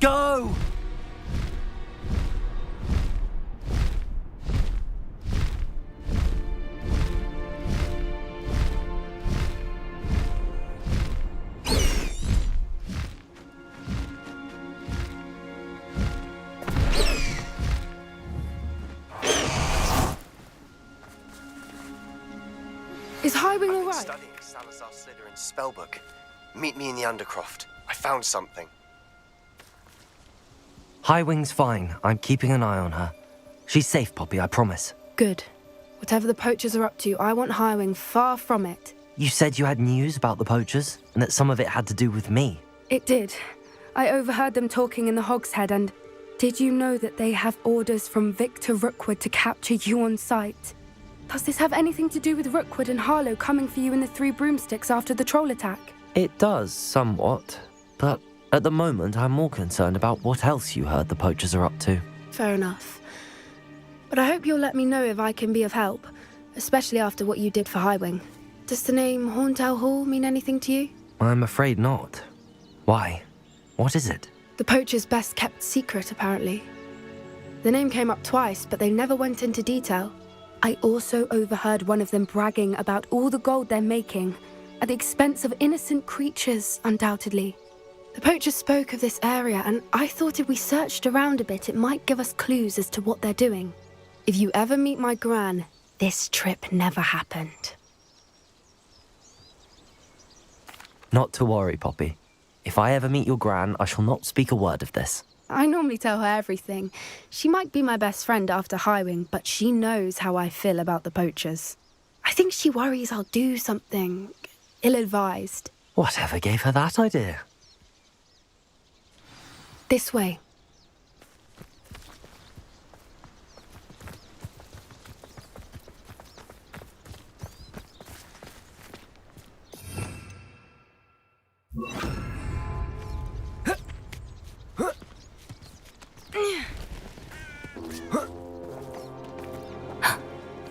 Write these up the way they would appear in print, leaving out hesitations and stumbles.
go! Is Highwing all I've been right? studying Salazar Slytherin's spellbook. Meet me in the Undercroft. I found something. Highwing's fine. I'm keeping an eye on her. She's safe, Poppy, I promise. Good. Whatever the poachers are up to, I want Highwing far from it. You said you had news about the poachers, and that some of it had to do with me. It did. I overheard them talking in the Hogshead, and did you know that they have orders from Victor Rookwood to capture you on sight? Does this have anything to do with Rookwood and Harlow coming for you in the Three Broomsticks after the troll attack? It does, somewhat. But at the moment, I'm more concerned about what else you heard the poachers are up to. Fair enough. But I hope you'll let me know if I can be of help, especially after what you did for Highwing. Does the name Horntail Hall mean anything to you? I'm afraid not. Why? What is it? The poachers' best kept secret, apparently. The name came up twice, but they never went into detail. I also overheard one of them bragging about all the gold they're making, at the expense of innocent creatures, undoubtedly. The poachers spoke of this area, and I thought if we searched around a bit, it might give us clues as to what they're doing. If you ever meet my gran, this trip never happened. Not to worry, Poppy. If I ever meet your gran, I shall not speak a word of this. I normally tell her everything. She might be my best friend after Highwing, but she knows how I feel about the poachers. I think she worries I'll do something ill-advised. Whatever gave her that idea? This way.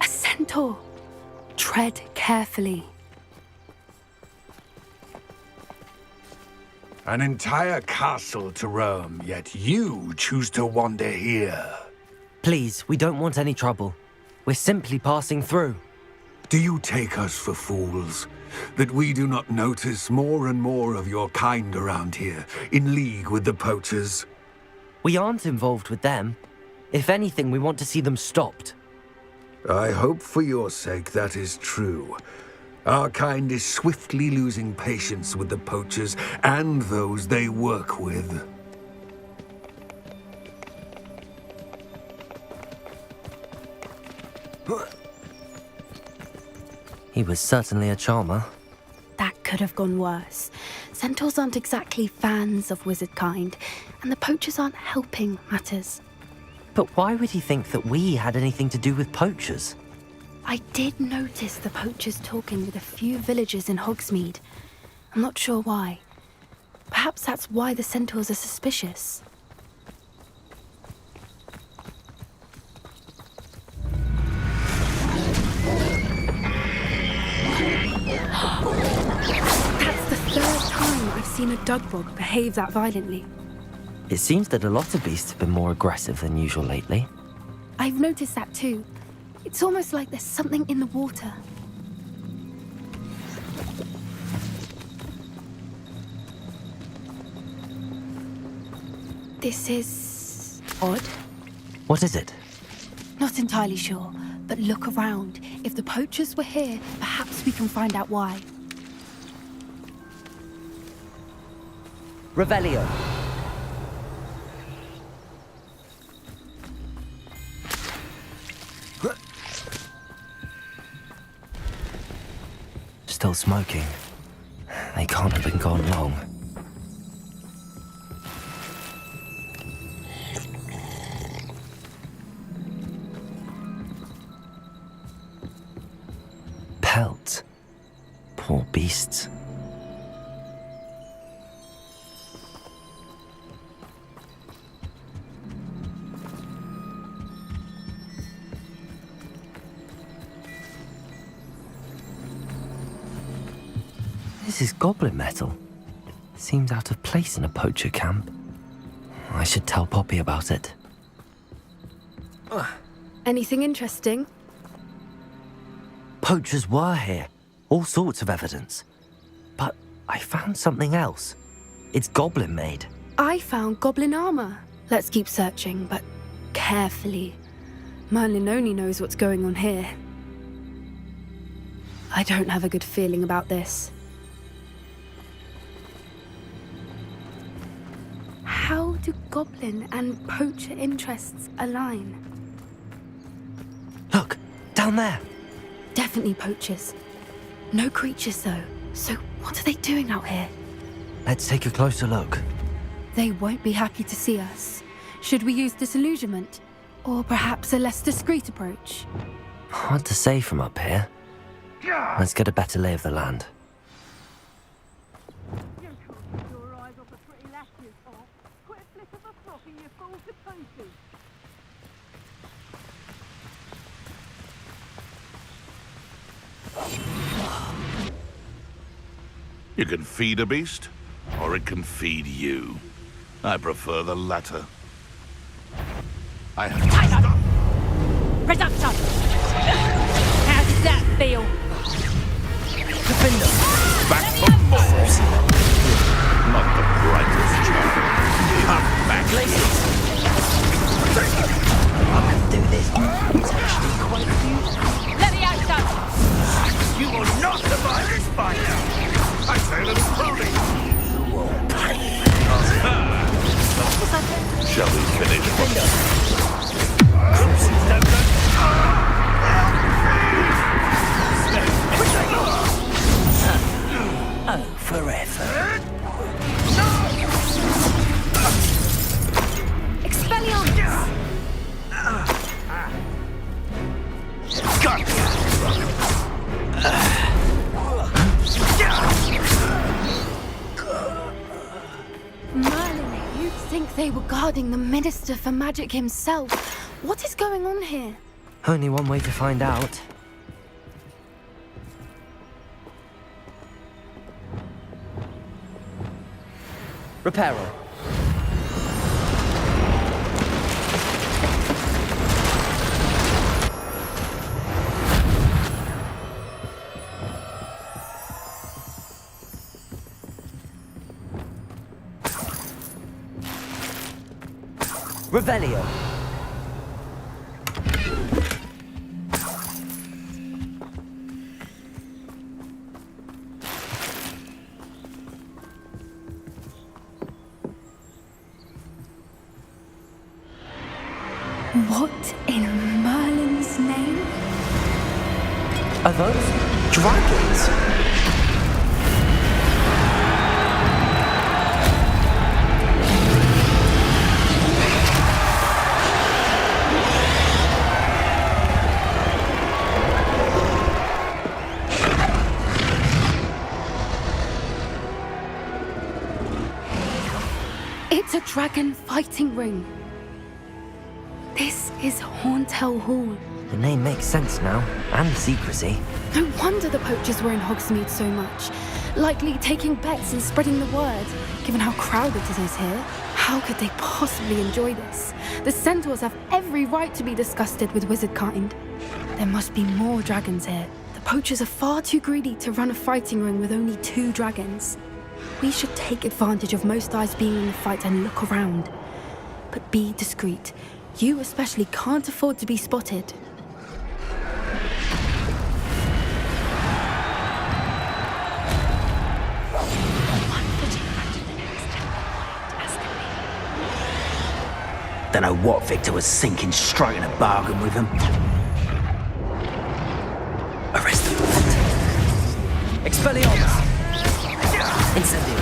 A centaur. Tread carefully. An entire castle to roam, yet you choose to wander here. Please, we don't want any trouble. We're simply passing through. Do you take us for fools? That we do not notice more and more of your kind around here, in league with the poachers? We aren't involved with them. If anything, we want to see them stopped. I hope for your sake that is true. Our kind is swiftly losing patience with the poachers and those they work with. He was certainly a charmer. That could have gone worse. Centaurs aren't exactly fans of wizard kind, and the poachers aren't helping matters. But why would he think that we had anything to do with poachers? I did notice the poachers talking with a few villagers in Hogsmeade. I'm not sure why. Perhaps that's why the centaurs are suspicious. That's the third time I've seen a Dugrog behave that violently. It seems that a lot of beasts have been more aggressive than usual lately. I've noticed that too. It's almost like there's something in the water. This is odd. What is it? Not entirely sure, but look around. If the poachers were here, perhaps we can find out why. Revelio. Still smoking. They can't have been gone long. Pelt. Poor beasts. This is goblin metal. Seems out of place in a poacher camp. I should tell Poppy about it. Anything interesting? Poachers were here. All sorts of evidence. But I found something else. It's goblin-made. I found goblin armor. Let's keep searching, but carefully. Merlin only knows what's going on here. I don't have a good feeling about this. How do goblin and poacher interests align? Look, down there. Definitely poachers. No creatures, though. So what are they doing out here? Let's take a closer look. They won't be happy to see us. Should we use disillusionment? Or perhaps a less discreet approach? Hard to say from up here. Let's get a better lay of the land. You can feed a beast, or it can feed you. I prefer the latter. I have to stop. Reduction! How does that feel? Back for more! Not the brightest child. Come back. I can do this. It's actually quite cute. Let me out, son! You will not survive this fight! I say a little crowding. You will pay. Shall we finish? Oh, forever. Expelliarmus! Merlin, you'd think they were guarding the Minister for Magic himself. What is going on here? Only one way to find out. Reparo. Revelio. What in Merlin's name? Are those dragons? It's a dragon fighting ring. This is Hauntel Hall. The name makes sense now, and the secrecy. No wonder the poachers were in Hogsmeade so much. Likely taking bets and spreading the word, given how crowded it is here. How could they possibly enjoy this? The centaurs have every right to be disgusted with wizard kind. There must be more dragons here. The poachers are far too greedy to run a fighting ring with only 2 dragons. We should take advantage of most eyes being in the fight and look around. But be discreet. You especially can't afford to be spotted. Don't know what Victor was thinking, striking a bargain with him. Arrest them. Expelliarmus! Incendio!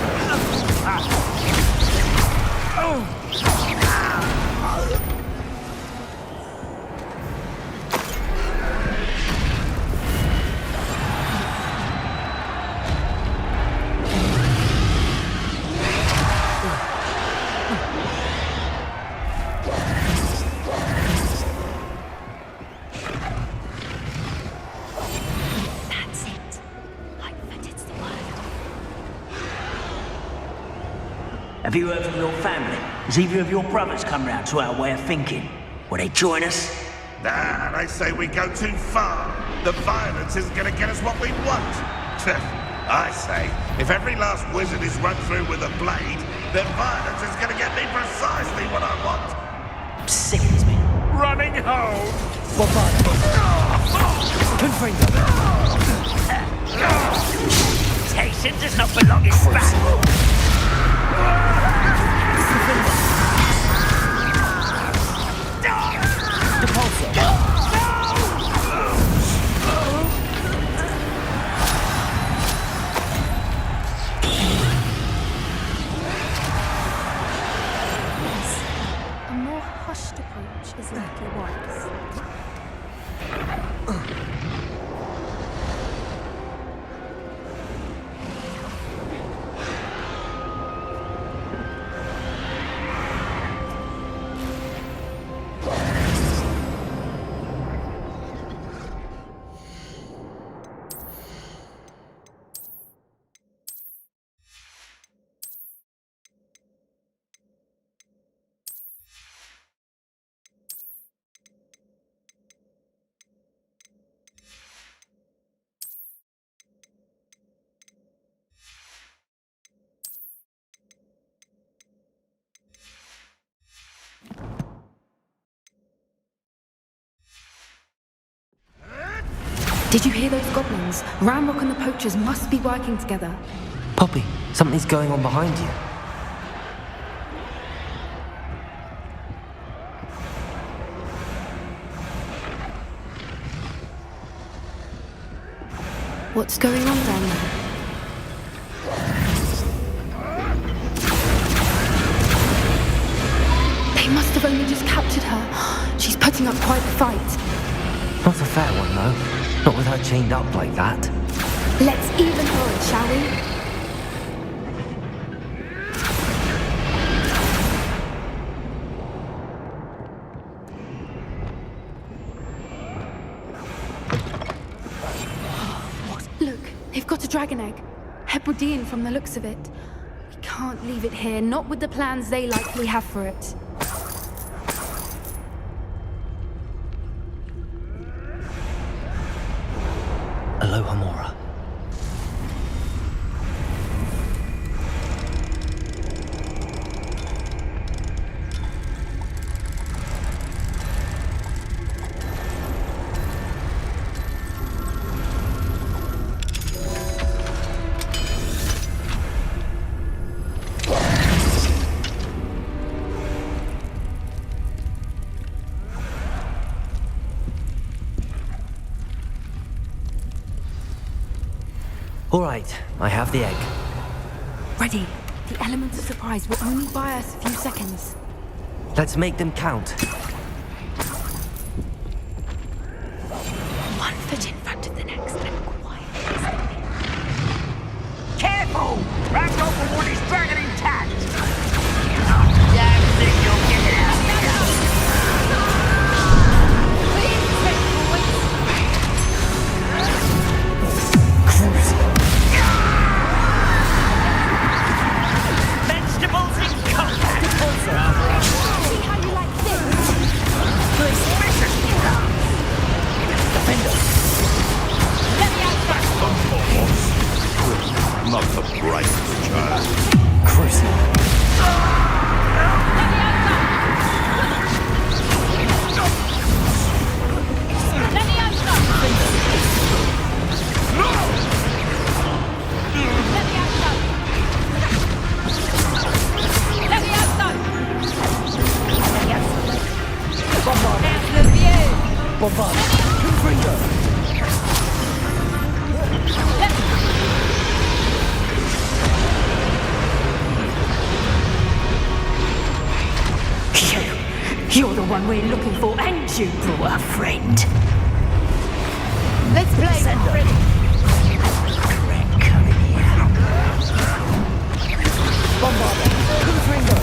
That's it. Like that it's the word. Have you heard from your family? Has either of your brothers come round to our way of thinking? Will they join us? Nah, they say we go too far. The violence isn't gonna get us what we want. I say, if every last wizard is run through with a blade, then violence is gonna get me precisely what I want. Sickens me. Running home! Temptation does not belong in battle. A more hushed approach is likely wise. Did you hear those goblins? Ramrock and the poachers must be working together. Poppy, something's going on behind you. What's going on down there? They must have only just captured her. She's putting up quite the fight. Not a fair one, though. Not with her chained up like that. Let's even her, shall we? Look, they've got a dragon egg. Hebridean from the looks of it. We can't leave it here, not with the plans they likely have for it. Aloha Mora. All right, I have the egg. Ready. The element of surprise will only buy us a few seconds. Let's make them count. One foot in front of the next and quietly stepping. Careful! Ramrock will want his dragon intact! Don't think you'll get it out of here! Vegetables in combat! See how you like this? Let me out back! Not the brightest child. Cruising. Let me out back! Let me out back! Let me out back! Let me outside! That's the view! Bombard. Confringo. You're the one we're looking for, ain't you, brought a friend? Let's play. Red coming here. Bombard. Confringo.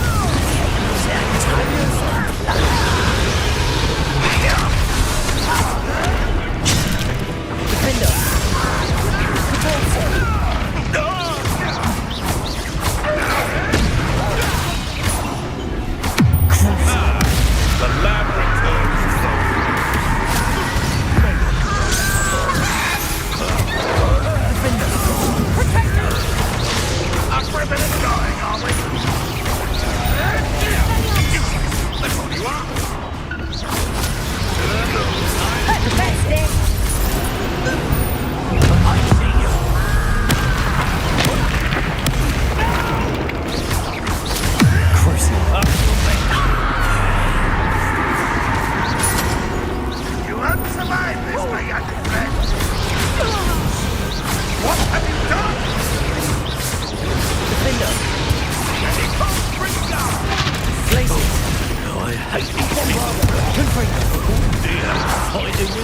Brethren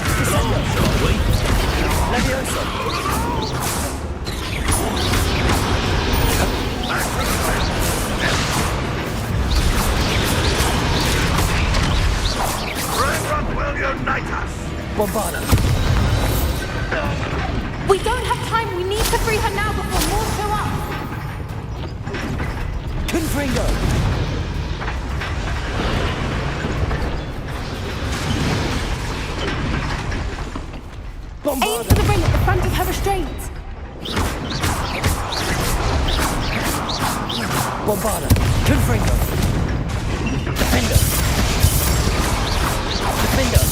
will unite us! We don't have time. We need to free her now before more show up. Aim for the ring at the front of her restraints. Bombarda! Confringo! Defender! Defender!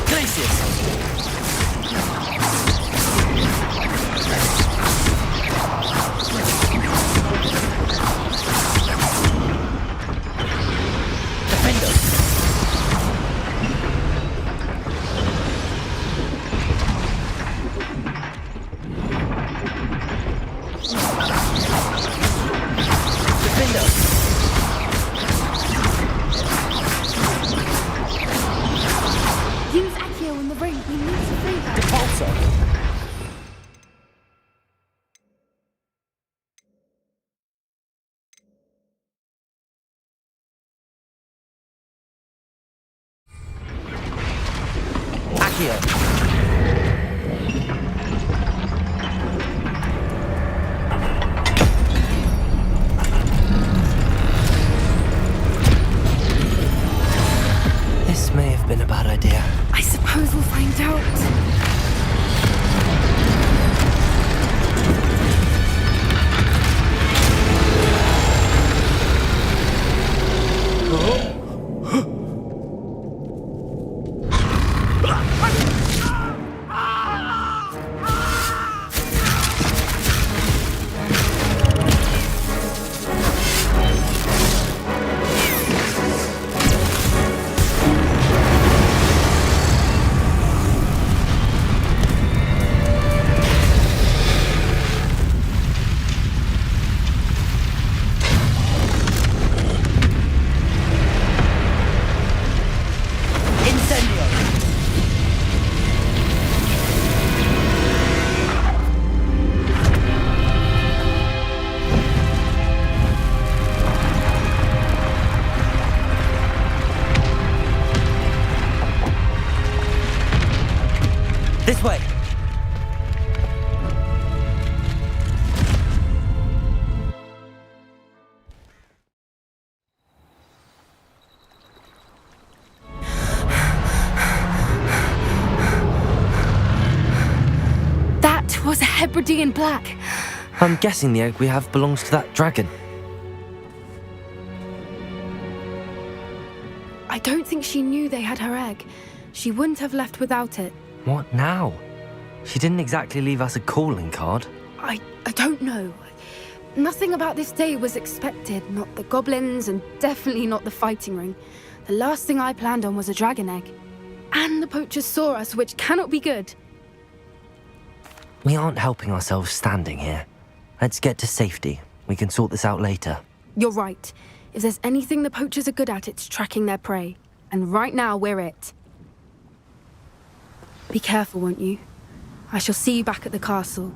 Glacius! Defender! Defender! Use Accio in the ring. We need to free her. Repulsor! Accio! This may have been a bad idea. I suppose we'll find out. Incendio! This way! That was a Hebridean black. I'm guessing the egg we have belongs to that dragon. I don't think she knew they had her egg. She wouldn't have left without it. What now? She didn't exactly leave us a calling card. I don't know. Nothing about this day was expected. Not the goblins, and definitely not the fighting ring. The last thing I planned on was a dragon egg. And the poachers saw us, which cannot be good. We aren't helping ourselves standing here. Let's get to safety. We can sort this out later. You're right. If there's anything the poachers are good at, it's tracking their prey. And right now, we're it. Be careful, won't you? I shall see you back at the castle.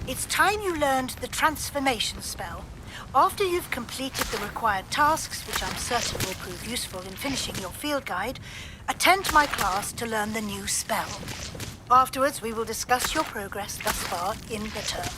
It's time you learned the transformation spell. After you've completed the required tasks, which I'm certain will prove useful in finishing your field guide, attend my class to learn the new spell. Afterwards, we will discuss your progress thus far in the term.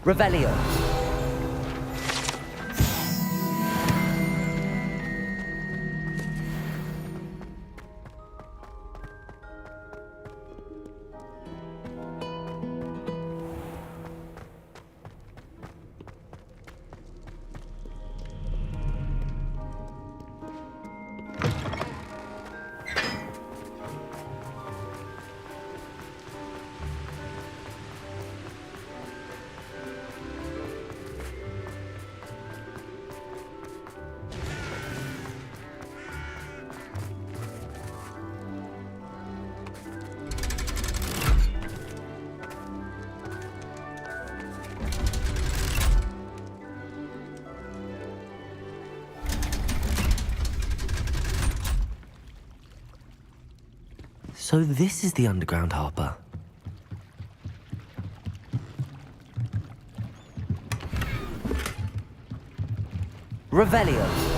Revelio. So this is the underground harbour. Revelio.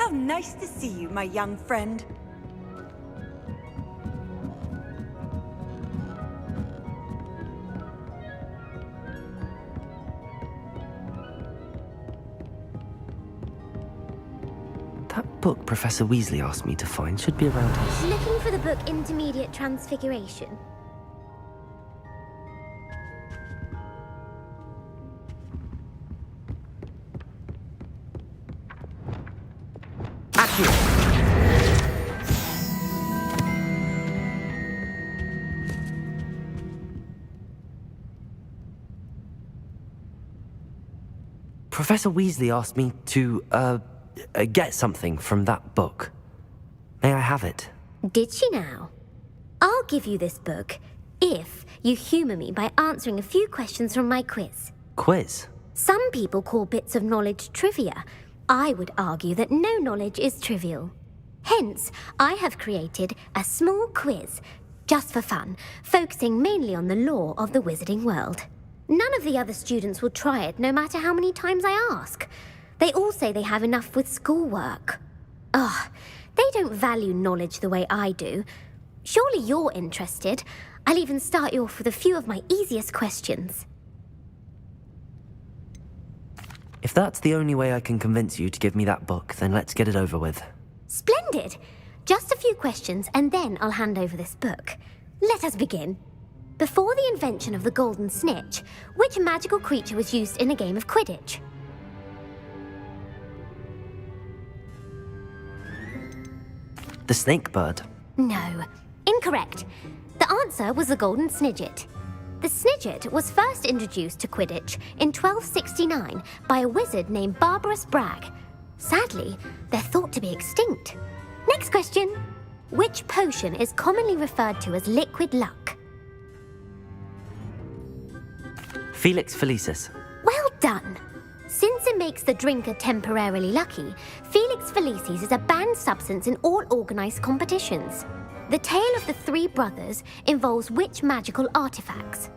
How nice to see you, my young friend. That book Professor Weasley asked me to find should be around here. Looking for the book Intermediate Transfiguration? Professor Weasley asked me to, get something from that book. May I have it? Did she now? I'll give you this book if you humour me by answering a few questions from my quiz. Quiz? Some people call bits of knowledge trivia. I would argue that no knowledge is trivial. Hence, I have created a small quiz, just for fun, focusing mainly on the lore of the wizarding world. None of the other students will try it, no matter how many times I ask. They all say they have enough with schoolwork. Ugh, they don't value knowledge the way I do. Surely you're interested. I'll even start you off with a few of my easiest questions. If that's the only way I can convince you to give me that book, then let's get it over with. Splendid! Just a few questions, and then I'll hand over this book. Let us begin. Before the invention of the golden snitch, which magical creature was used in a game of Quidditch? The snake bird. No, incorrect. The answer was the golden snidget. The snidget was first introduced to Quidditch in 1269 by a wizard named Barbarous Bragg. Sadly, they're thought to be extinct. Next question. Which potion is commonly referred to as liquid luck? Felix Felicis. Well done. Since it makes the drinker temporarily lucky, Felix Lex Felicis is a banned substance in all organised competitions. The tale of the three brothers involves which magical artifacts?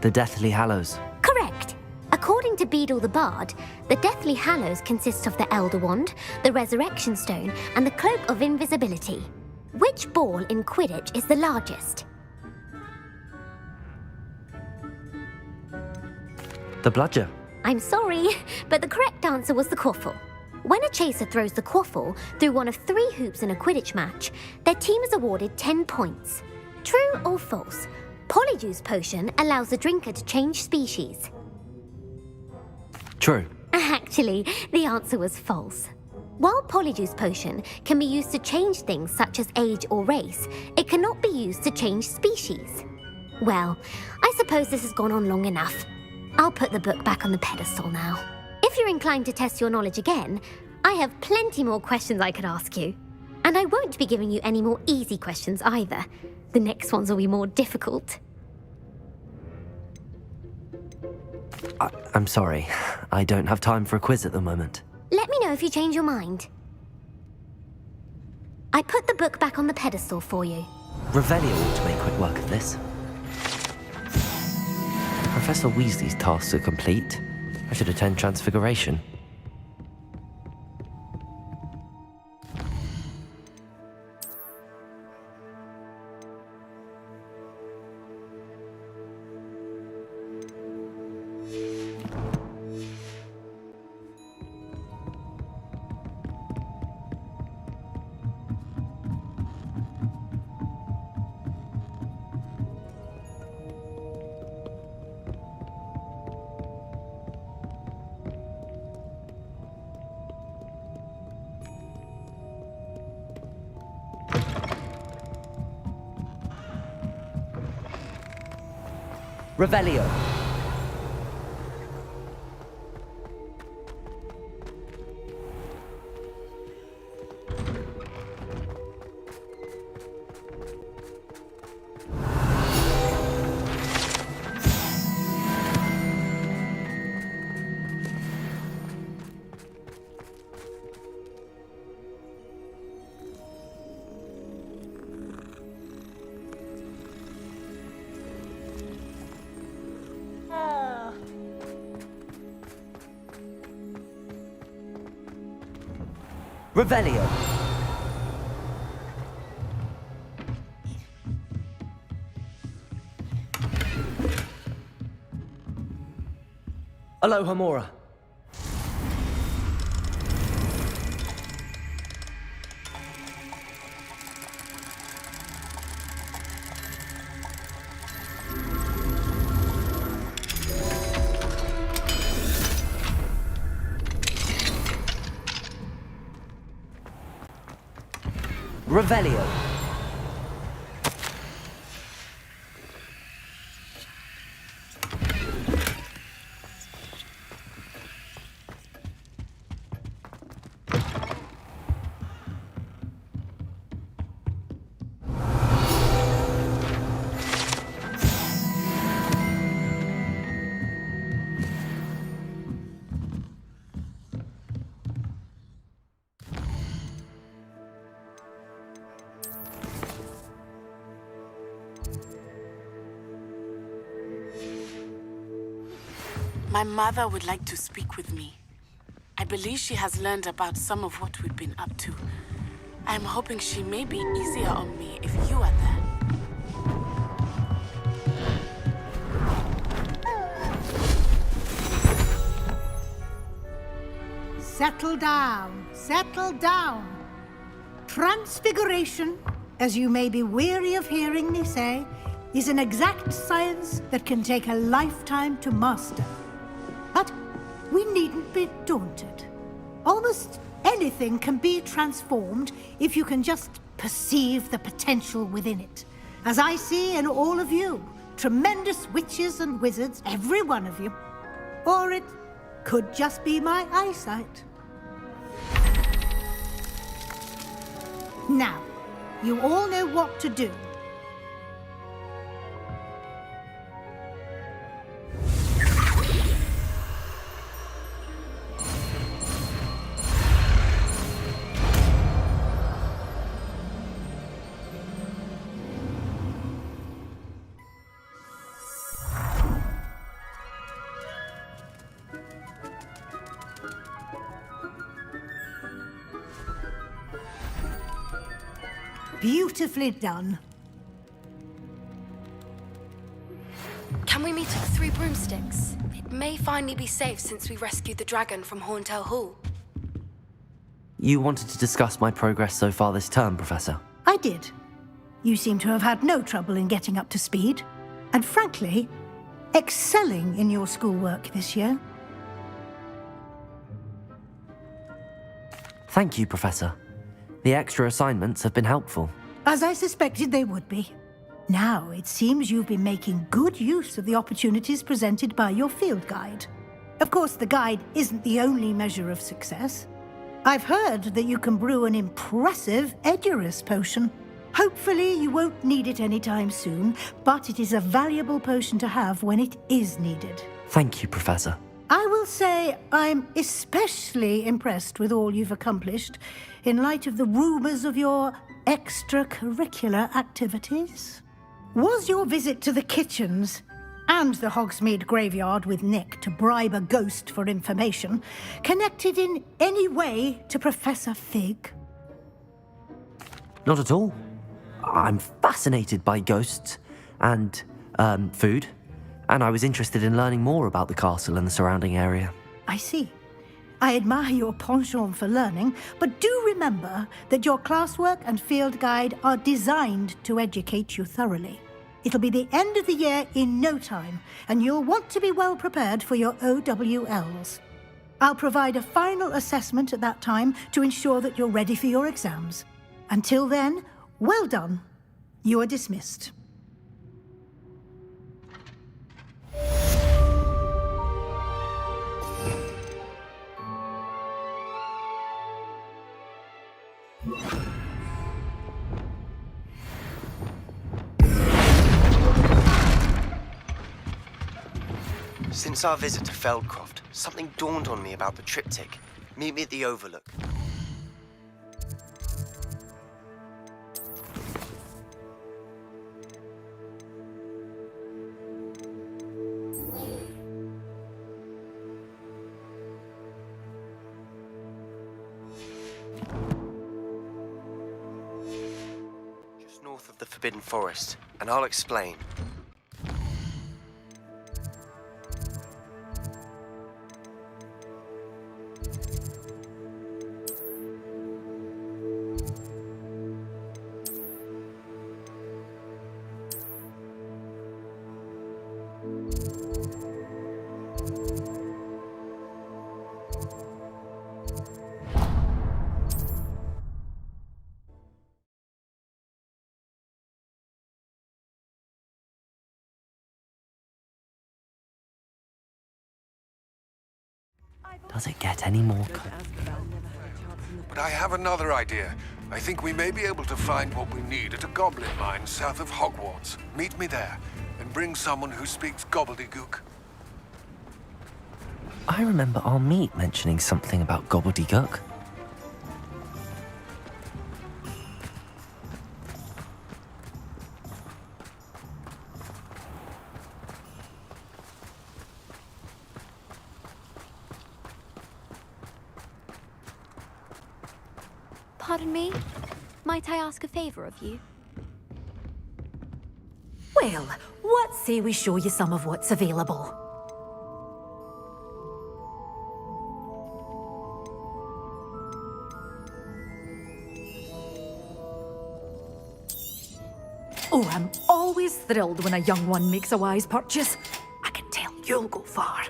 The Deathly Hallows. Correct. According to Beadle the Bard, the Deathly Hallows consists of the Elder Wand, the Resurrection Stone, and the Cloak of Invisibility. Which ball in Quidditch is the largest? The Bludger. I'm sorry, but the correct answer was the Quaffle. When a chaser throws the Quaffle through one of 3 hoops in a Quidditch match, their team is awarded 10 points. True or false? Polyjuice Potion allows the drinker to change species. True. Actually, the answer was false. While Polyjuice Potion can be used to change things such as age or race, it cannot be used to change species. Well, I suppose this has gone on long enough. I'll put the book back on the pedestal now. If you're inclined to test your knowledge again, I have plenty more questions I could ask you. And I won't be giving you any more easy questions either. The next ones will be more difficult. I'm sorry. I don't have time for a quiz at the moment. Let me know if you change your mind. I put the book back on the pedestal for you. Revelio ought to make quick work of this. Professor Weasley's tasks are complete. I should attend Transfiguration. Revelio. Revelio. Aloha Mora. Revelio. My mother would like to speak with me. I believe she has learned about some of what we've been up to. I'm hoping she may be easier on me if you are there. Settle down, settle down. Transfiguration, as you may be weary of hearing me say, is an exact science that can take a lifetime to master. But we needn't be daunted. Almost anything can be transformed if you can just perceive the potential within it. As I see in all of you, tremendous witches and wizards, every one of you. Or it could just be my eyesight. Now, you all know what to do. Beautifully done. Can we meet at the Three Broomsticks? It may finally be safe since we rescued the dragon from Horntail Hall. You wanted to discuss my progress so far this term, Professor? I did. You seem to have had no trouble in getting up to speed. And frankly, excelling in your schoolwork this year. Thank you, Professor. The extra assignments have been helpful. As I suspected they would be. Now, it seems you've been making good use of the opportunities presented by your field guide. Of course, the guide isn't the only measure of success. I've heard that you can brew an impressive Edurus potion. Hopefully, you won't need it anytime soon, but it is a valuable potion to have when it is needed. Thank you, Professor. I will say I'm especially impressed with all you've accomplished in light of the rumors of your extracurricular activities. Was your visit to the kitchens and the Hogsmeade graveyard with Nick to bribe a ghost for information connected in any way to Professor Fig? Not at all. I'm fascinated by ghosts and food, and I was interested in learning more about the castle and the surrounding area. I see. I admire your penchant for learning, but do remember that your classwork and field guide are designed to educate you thoroughly. It'll be the end of the year in no time, and you'll want to be well prepared for your OWLs. I'll provide a final assessment at that time to ensure that you're ready for your exams. Until then, well done. You are dismissed. Since our visit to Feldcroft, something dawned on me about the triptych. Meet me at the Overlook. Just north of the Forbidden Forest, and I'll explain. Does it get any more? But I have another idea. I think we may be able to find what we need at a goblin mine south of Hogwarts. Meet me there, and bring someone who speaks gobbledygook. I remember our meet mentioning something about gobbledygook. Pardon me? Might I ask a favor of you? Well, what say we show you some of what's available? Oh, I'm always thrilled when a young one makes a wise purchase. I can tell you'll go far.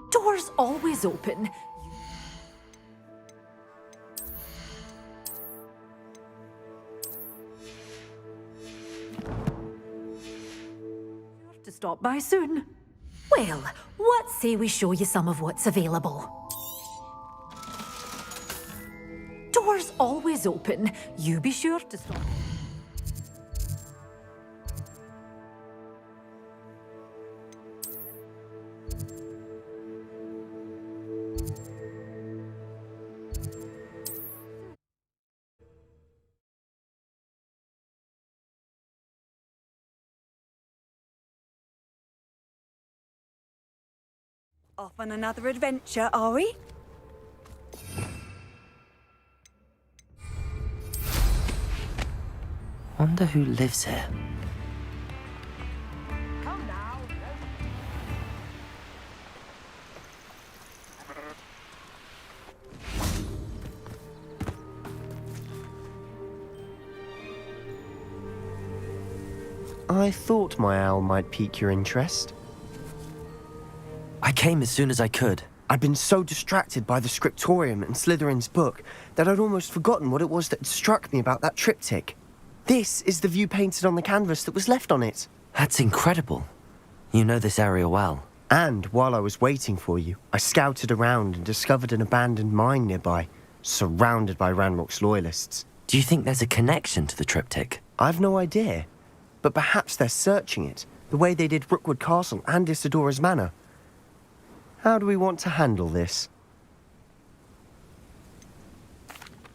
Doors always open. To stop by soon. Well, what say we show you some of what's available? Doors always open. You be sure to stop. Off on another adventure, are we? Wonder who lives here. I thought my owl might pique your interest. I came as soon as I could. I'd been so distracted by the scriptorium and Slytherin's book that I'd almost forgotten what it was that had struck me about that triptych. This is the view painted on the canvas that was left on it. That's incredible. You know this area well. And while I was waiting for you, I scouted around and discovered an abandoned mine nearby, surrounded by Ranrock's loyalists. Do you think there's a connection to the triptych? I've no idea, but perhaps they're searching it, the way they did Rookwood Castle and Isidora's Manor. How do we want to handle this?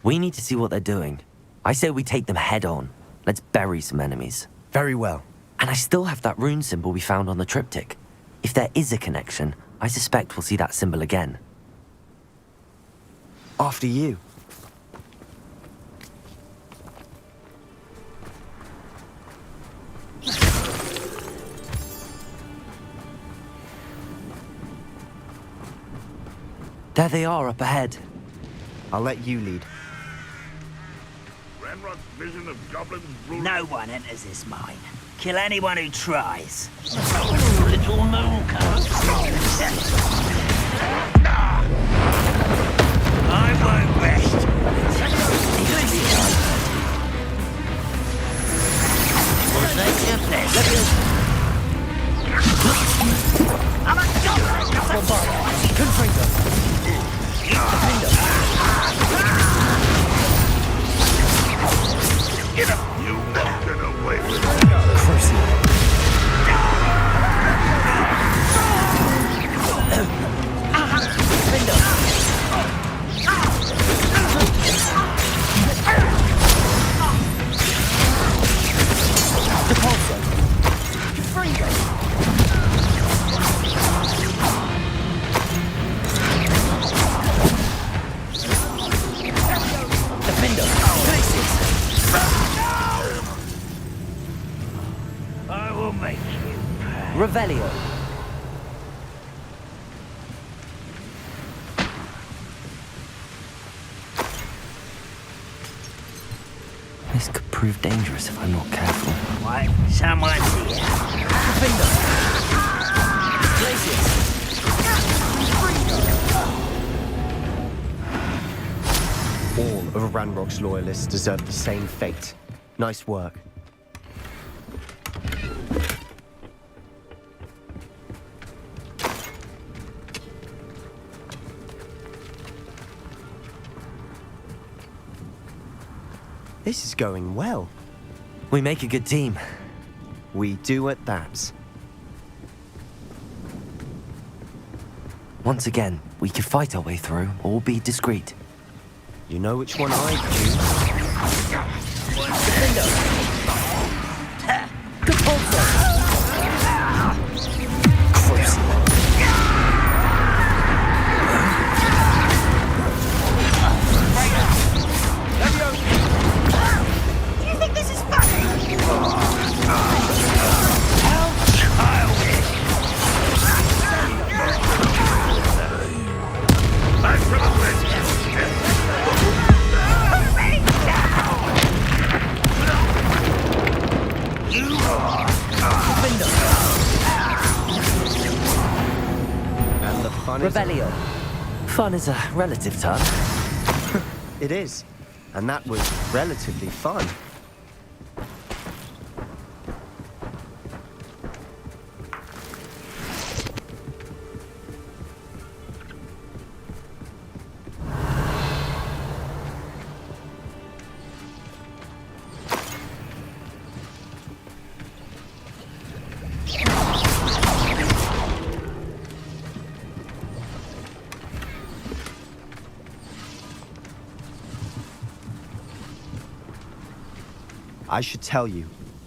We need to see what they're doing. I say we take them head on. Let's bury some enemies. Very well. And I still have that rune symbol we found on the triptych. If there is a connection, I suspect we'll see that symbol again. After you. There they are up ahead. I'll let you lead. Ranrock's vision of goblins ruling... No one enters this mine. Kill anyone who tries. Little mooncalf. I won't rest. Take your pleasure. I'm a goblin! Confringo! Get up! You won't get away with it. Cruising. I will make you. Revelio. This could prove dangerous if I'm not careful. What? Someone's here. All of Ranrock's loyalists deserve the same fate. Nice work. This is going well. We make a good team. We do at that. Once again, we could fight our way through or be discreet. You know which one I choose. Do you think this is funny? And the fun is... Revelio. Fun is a relative term. It is. And that was relatively fun. I should tell you,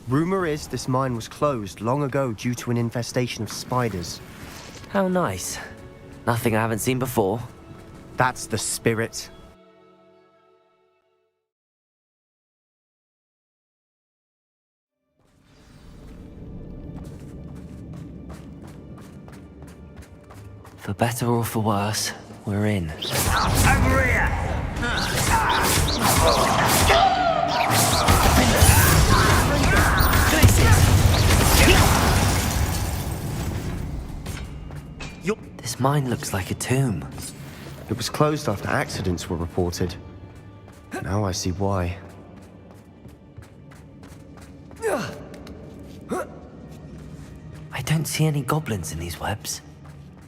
rumor is this mine was closed long ago due to an infestation of spiders. How nice. Nothing I haven't seen before. That's the spirit. For better or for worse, we're in. Over here! This mine looks like a tomb. It was closed after accidents were reported. Now I see why. I don't see any goblins in these webs.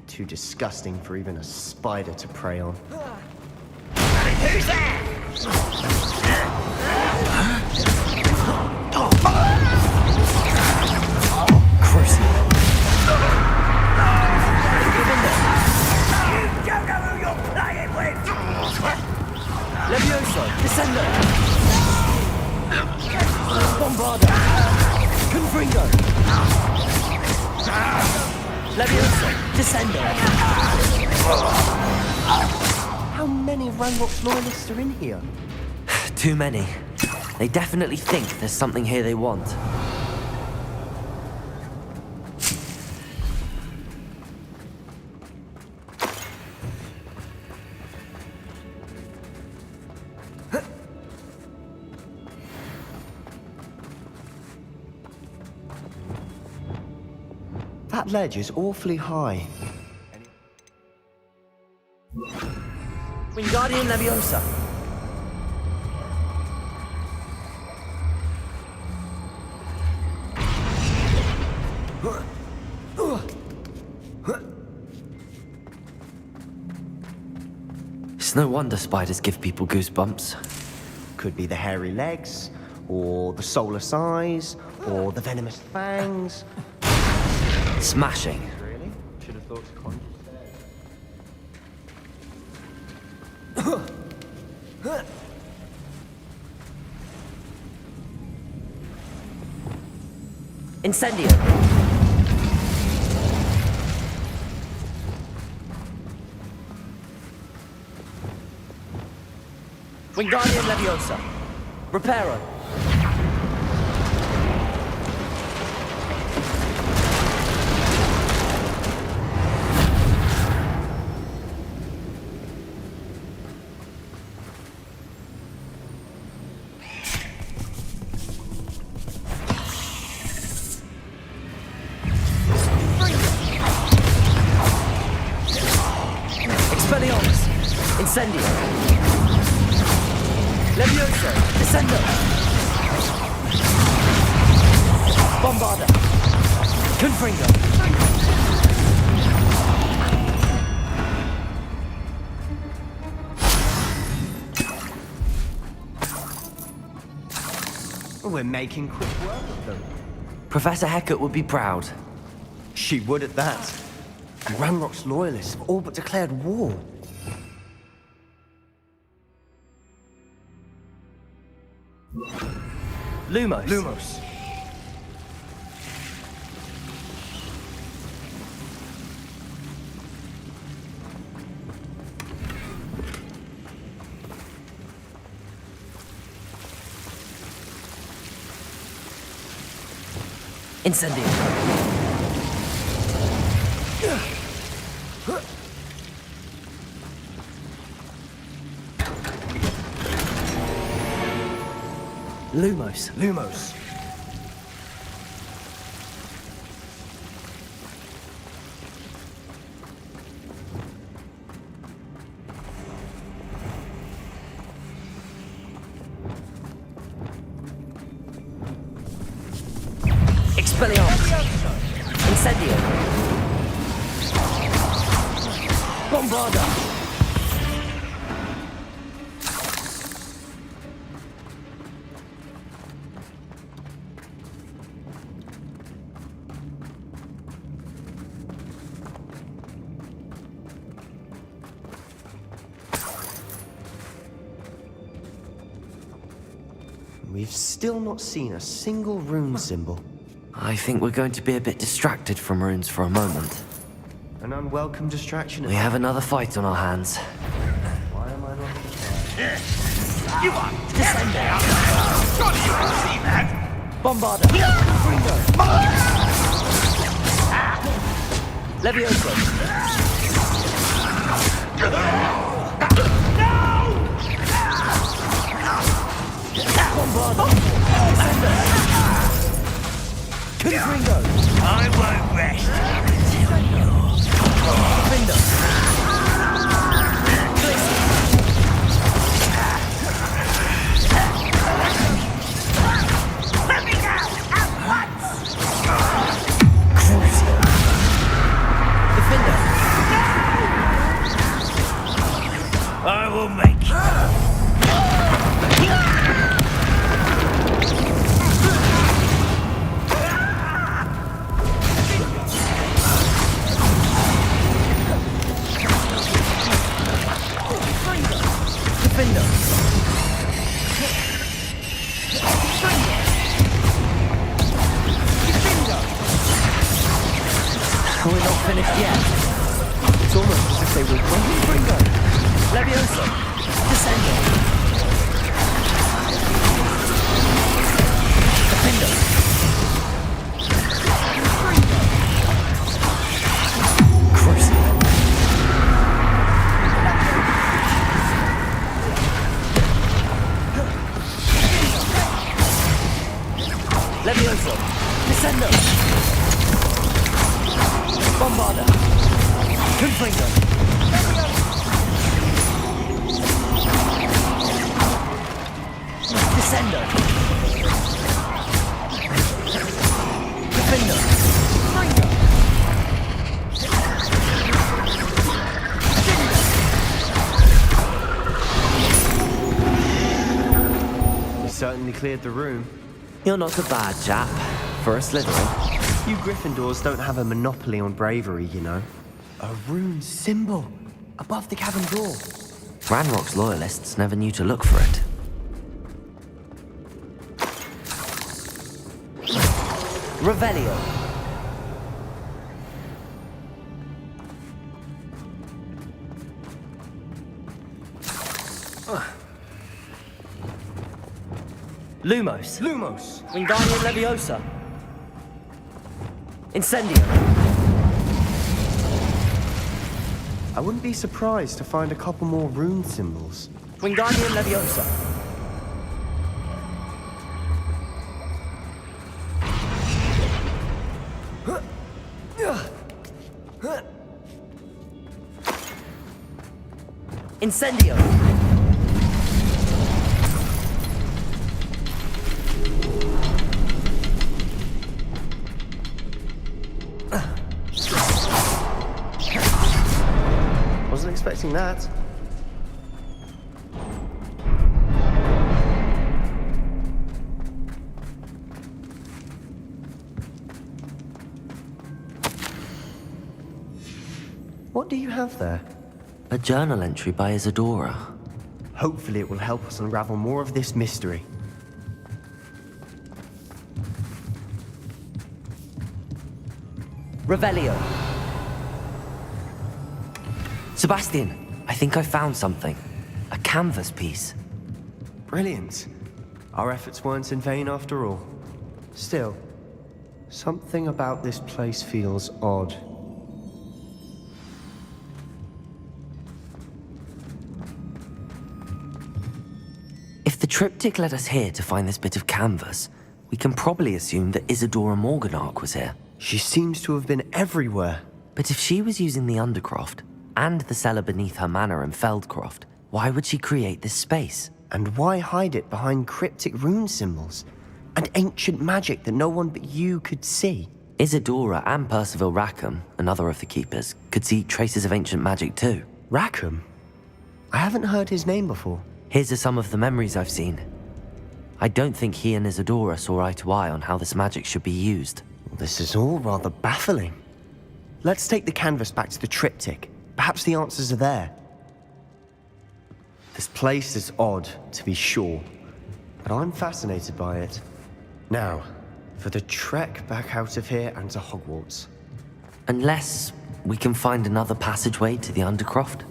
Too disgusting for even a spider to prey on. Who's there? You don't know who you're playing with! Levioso, Descendo! Bombarda! Confringo! Levioso, Descendo! How many Ranrock's loyalists are in here? Too many. They definitely think there's something here they want. That ledge is awfully high. Wingardium Leviosa! It's no wonder spiders give people goosebumps. Could be the hairy legs, or the soulless eyes, or the venomous fangs. Smashing. Really? Should have thought to conjure. Incendio! Wingardium Leviosa! Reparo! Expelliarmus! Incendio! Levioso! Descendo! Bombarda! Confringo! We're making quick work of them. Professor Hecat would be proud. She would at that. Ranrock's loyalists have all but declared war. Lumos! Lumos. Incendio! Lumos! Lumos. Expelliarmus! Incendio! Bombarda! We've still not seen a single rune symbol. I think we're going to be a bit distracted from runes for a moment. An unwelcome distraction. We have another fight on our hands. Why am I not prepared? You are descending! Surely you can see that! Bombarder! Levioso! Bombarder! Confringo! I won't rest. Defender! Let me down at once! Defender! I will make you. Defender! We're not finished yet. It's almost as if they were Confringo! Levioso! Descendo! Defender! Crucible! Levioso! Descendo! Bombarder! Confringo! Descendo! Defender! You certainly cleared the room. You're not a bad chap for a Slytherin. You Gryffindors don't have a monopoly on bravery, you know. A rune symbol above the cabin door. Ranrock's loyalists never knew to look for it. Revelio. Lumos. Lumos! Wingardium Leviosa. Incendio. I wouldn't be surprised to find a couple more rune symbols. Wingardium Leviosa. Incendio. Wasn't expecting that. What do you have there? A journal entry by Isadora. Hopefully it will help us unravel more of this mystery. Revelio. Sebastian, I think I found something. A canvas piece. Brilliant. Our efforts weren't in vain after all. Still, something about this place feels odd. If the triptych led us here to find this bit of canvas, we can probably assume that Isadora Morganach was here. She seems to have been everywhere. But if she was using the Undercroft and the cellar beneath her manor in Feldcroft, why would she create this space? And why hide it behind cryptic rune symbols? And ancient magic that no one but you could see? Isadora and Percival Rackham, another of the Keepers, could see traces of ancient magic too. Rackham? I haven't heard his name before. Here's some of the memories I've seen. I don't think he and Isadora saw eye to eye on how this magic should be used. This is all rather baffling. Let's take the canvas back to the triptych. Perhaps the answers are there. This place is odd, to be sure, but I'm fascinated by it. Now, for the trek back out of here and to Hogwarts. Unless we can find another passageway to the Undercroft?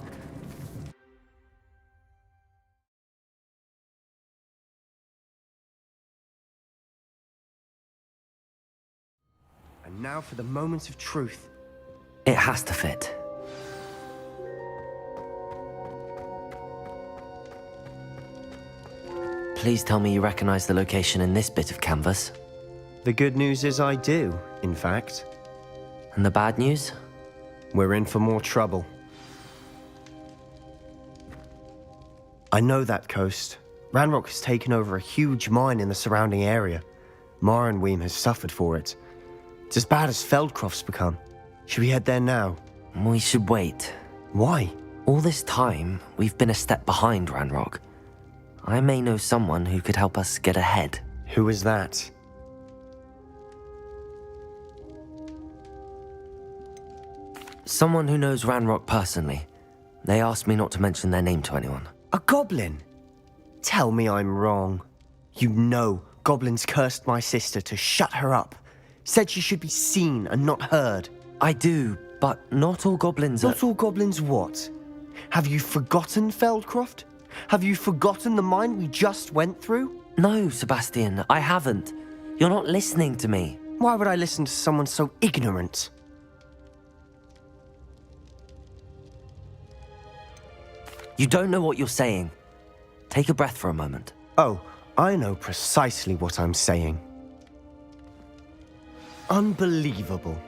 And now for the moment of truth. It has to fit. Please tell me you recognize the location in this bit of canvas. The good news is I do, in fact. And the bad news? We're in for more trouble. I know that coast. Ranrock has taken over a huge mine in the surrounding area. Mornweem has suffered for it. It's as bad as Feldcroft's become. Should we head there now? We should wait. Why? All this time, we've been a step behind Ranrock. I may know someone who could help us get ahead. Who is that? Someone who knows Ranrock personally. They asked me not to mention their name to anyone. A goblin? Tell me I'm wrong. You know goblins cursed my sister to shut her up. Said she should be seen and not heard. I do, but not all goblins are... Not all goblins what? Have you forgotten Feldcroft? Have you forgotten the mine we just went through? No, Sebastian, I haven't. You're not listening to me. Why would I listen to someone so ignorant? You don't know what you're saying. Take a breath for a moment. Oh, I know precisely what I'm saying. Unbelievable.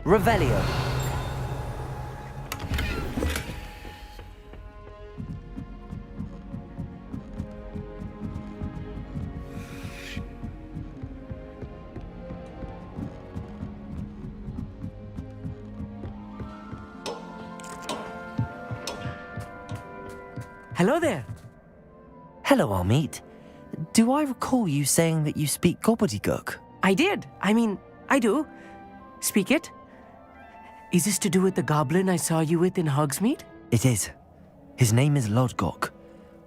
Revelio. Hello there. Hello, Amit. Do I recall you saying that you speak gobbledygook? I did. I do. Speak it. Is this to do with the goblin I saw you with in Hogsmeade? It is. His name is Lodgok.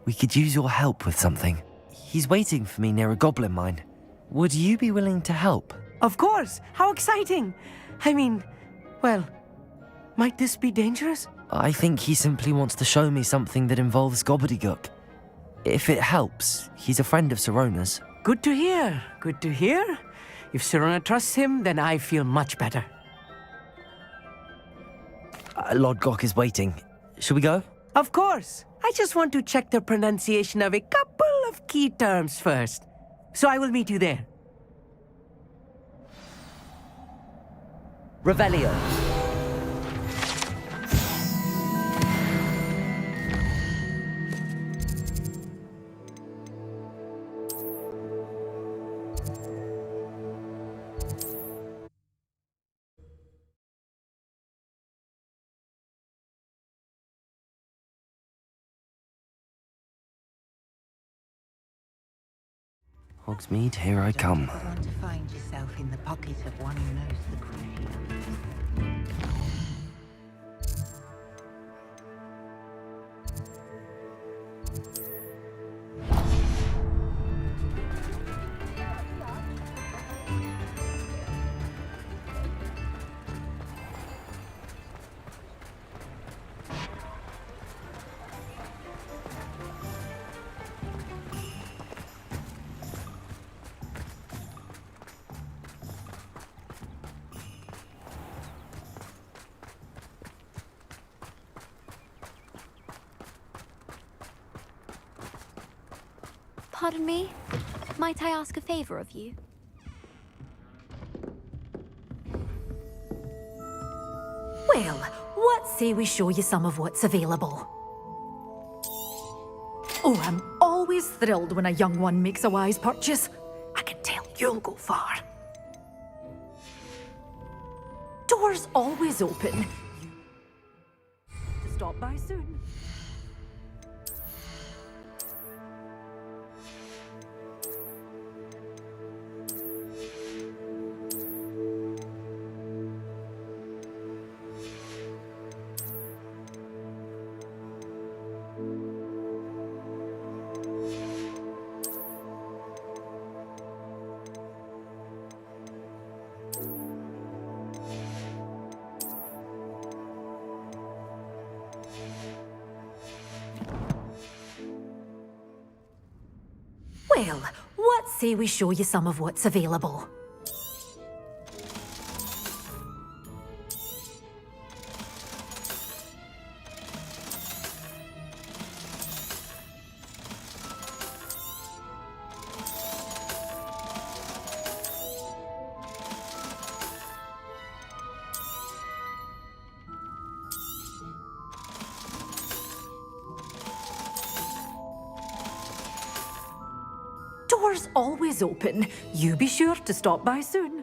We could use your help with something. He's waiting for me near a goblin mine. Would you be willing to help? Of course. How exciting. Well, might this be dangerous? I think he simply wants to show me something that involves gobbledygook. If it helps, he's a friend of Sirona's. Good to hear. Good to hear. If Sirona trusts him, then I feel much better. Lodgok is waiting. Shall we go? Of course. I just want to check the pronunciation of a couple of key terms first. So I will meet you there. Revelio. Hogsmeade, here I come. Don't you want to find yourself in the pocket of one who knows the grave? Pardon me? Might I ask a favor of you? Well, what say we show you some of what's available? Oh, I'm always thrilled when a young one makes a wise purchase. I can tell you'll go far. Doors always open. To stop by soon. Well, what say we show you some of what's available? Doors always open. You be sure to stop by soon.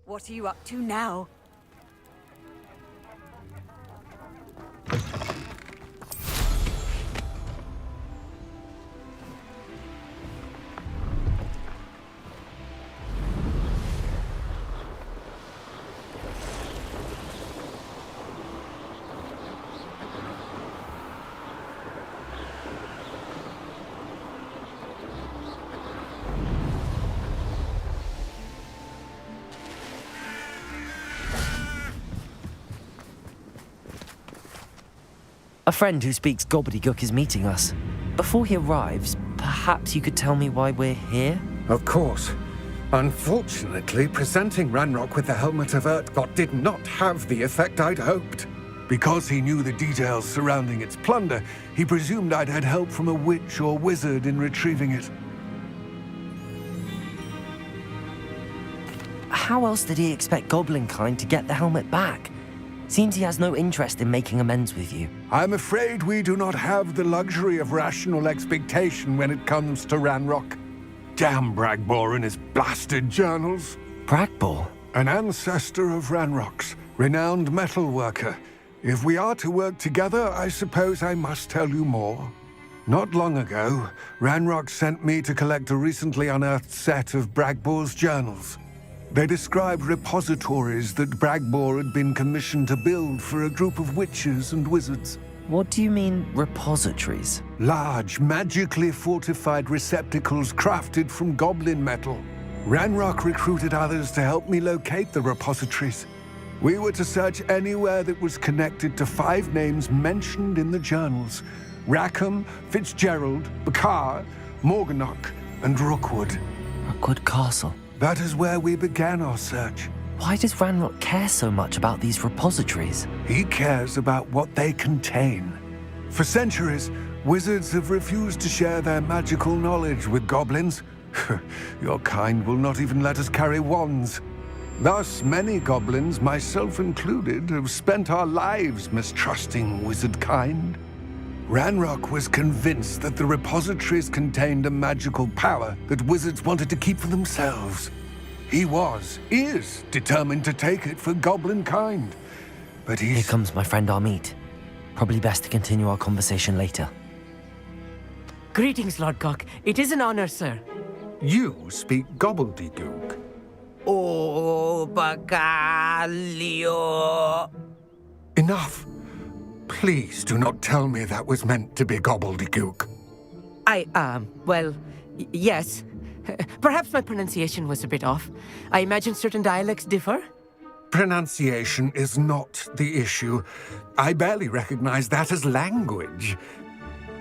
What are you up to now? A friend who speaks gobbledygook is meeting us. Before he arrives, perhaps you could tell me why we're here? Of course. Unfortunately, presenting Ranrock with the Helmet of Urtkot did not have the effect I'd hoped. Because he knew the details surrounding its plunder, he presumed I'd had help from a witch or wizard in retrieving it. How else did he expect Goblinkind to get the helmet back? Seems he has no interest in making amends with you. I'm afraid we do not have the luxury of rational expectation when it comes to Ranrock. Damn Bragbor and his blasted journals. Bragbor? An ancestor of Ranrock's, renowned metalworker. If we are to work together, I suppose I must tell you more. Not long ago, Ranrock sent me to collect a recently unearthed set of Bragbor's journals. They described repositories that Bragbor had been commissioned to build for a group of witches and wizards. What do you mean, repositories? Large, magically fortified receptacles crafted from goblin metal. Ranrock recruited others to help me locate the repositories. We were to search anywhere that was connected to 5 names mentioned in the journals: Rackham, Fitzgerald, Bakar, Morganach, and Rookwood. Rookwood Castle. That is where we began our search. Why does Ranrock care so much about these repositories? He cares about what they contain. For centuries, wizards have refused to share their magical knowledge with goblins. Your kind will not even let us carry wands. Thus, many goblins, myself included, have spent our lives mistrusting wizard kind. Ranrock was convinced that the repositories contained a magical power that wizards wanted to keep for themselves. He is determined to take it for goblin kind. But Here comes my friend Amit. Probably best to continue our conversation later. Greetings, Lord Cock. It is an honor, sir. You speak gobbledygook. Oh, Bacalio. Enough. Please do not tell me that was meant to be gobbledygook. Yes. Perhaps my pronunciation was a bit off. I imagine certain dialects differ? Pronunciation is not the issue. I barely recognize that as language.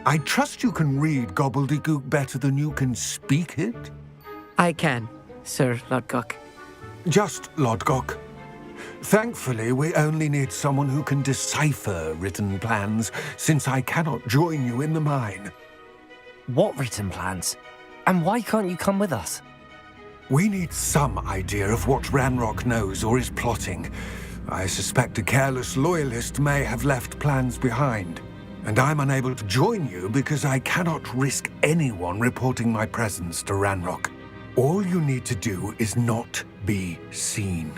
I trust you can read gobbledygook better than you can speak it? I can, Sir Lodgok. Just Lodgok. Thankfully, we only need someone who can decipher written plans, since I cannot join you in the mine. What written plans? And why can't you come with us? We need some idea of what Ranrock knows or is plotting. I suspect a careless loyalist may have left plans behind. And I'm unable to join you because I cannot risk anyone reporting my presence to Ranrock. All you need to do is not be seen,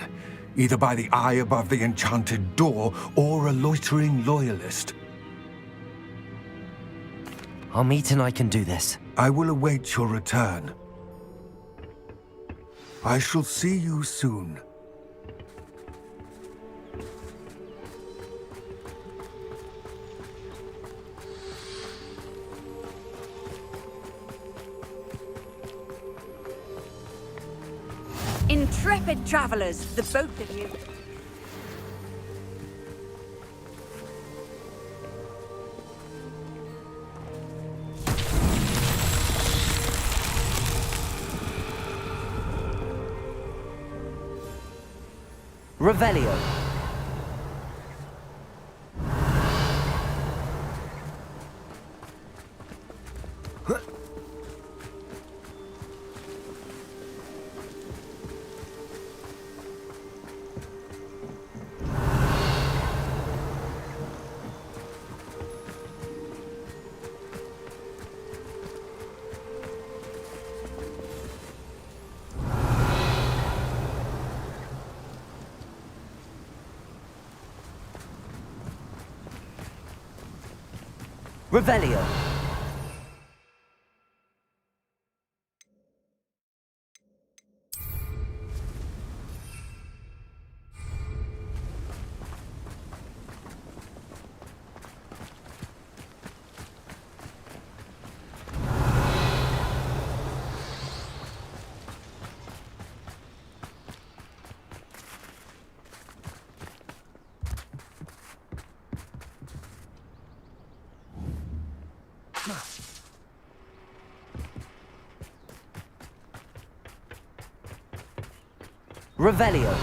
either by the eye above the enchanted door or a loitering loyalist. Amit and I can do this. I will await your return. I shall see you soon. Intrepid travelers, the both of you. Revelio. Revelio. Revelio.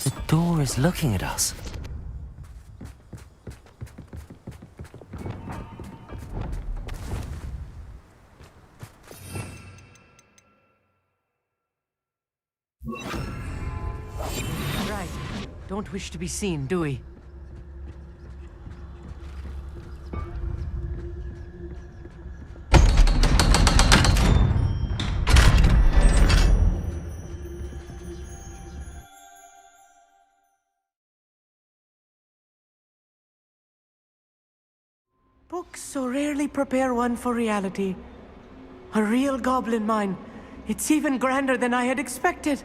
The door is looking at us. Right. Don't wish to be seen, do we? Books so rarely prepare one for reality. A real goblin mine. It's even grander than I had expected.